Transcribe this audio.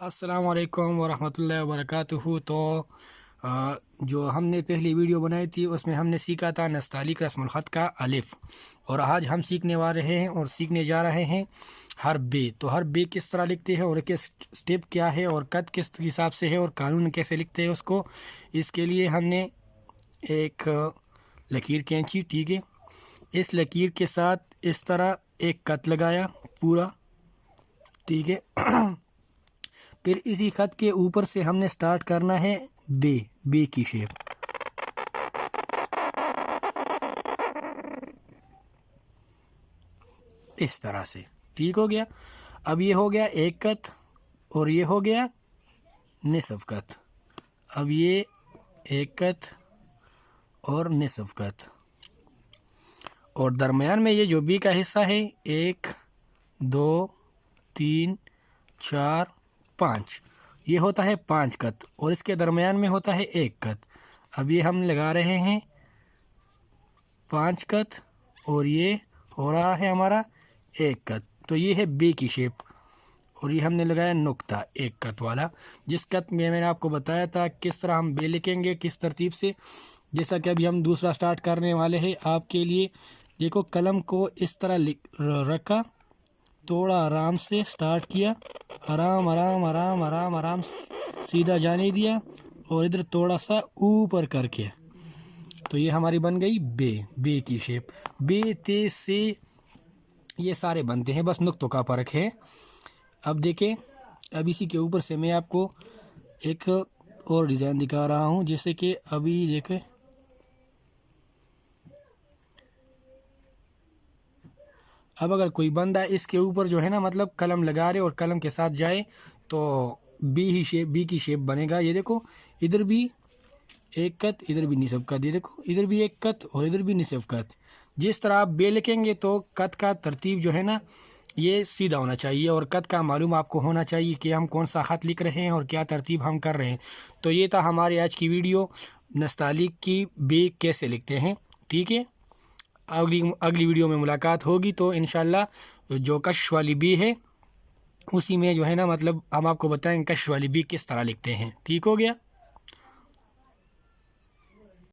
अस्सलाम वालेकुम वरहमतुल्लाहि वबरकातुहू। तो जो हमने पहली वीडियो बनाई थी उसमें हमने सीखा था नस्तालिक रस्मुल ख़त का अलिफ़, और आज हम सीखने वाले हैं और सीखने जा रहे हैं हर बे। तो हर बे किस तरह लिखते हैं और किस स्टेप क्या है और कद किस हिसाब से है और कानून कैसे लिखते हैं उसको। इसके लिए हमने एक लकीर खींची, ठीक है। इस लकीर के साथ इस तरह एक कट लगाया पूरा, ठीक है। फिर इसी खत के ऊपर से हमने स्टार्ट करना है बे की शेप। इस तरह से ठीक हो गया। अब ये हो गया एक कत और ये हो गया निसफ कत। अब ये एक कत और निसफ कत, और दरमियान में ये जो बी का हिस्सा है 1 2 3 4 5, ये होता है 5 कत, और इसके दरमियान में होता है 1 कत। अब ये हम लगा रहे हैं 5 कत और ये हो रहा है हमारा 1 कत। तो ये है बे की शेप, और ये हमने लगाया नुक्ता 1 कत वाला, जिस कत में मैंने आपको बताया था किस तरह हम बे लिखेंगे, किस तरतीब से। जैसा कि अभी हम दूसरा स्टार्ट करने वाले हैं आपके लिए। देखो, कलम को इस तरह रखा, थोड़ा आराम से स्टार्ट किया, आराम आराम आराम आराम आराम से सीधा जाने दिया, और इधर थोड़ा सा ऊपर करके, तो ये हमारी बन गई बे की शेप। बे ते से ये सारे बनते हैं, बस नुक्तों का फ़र्क है। अब देखें, अब इसी के ऊपर से मैं आपको एक और डिज़ाइन दिखा रहा हूँ। जैसे कि अभी देखें, अब अगर कोई बंदा इसके ऊपर जो है ना, मतलब कलम लगा रहे और कलम के साथ जाए तो बी की शेप बनेगा। ये देखो, इधर भी एक कत, इधर भी निसफ कत, ये देखो इधर भी एक कत और इधर भी निसफ कत। जिस तरह आप बे लिखेंगे तो कत का तरतीब जो है ना, ये सीधा होना चाहिए, और कत का मालूम आपको होना चाहिए कि हम कौन सा ख़त लिख रहे हैं और क्या तरतीब हम कर रहे हैं। तो ये था हमारी आज की वीडियो, नस्तालिक की बे कैसे लिखते हैं, ठीक है। अगली वीडियो में मुलाकात होगी, तो इंशाल्लाह जो कश वाली बी है उसी में जो है ना, मतलब हम आपको बताएं कश वाली बी किस तरह लिखते हैं। ठीक हो गया।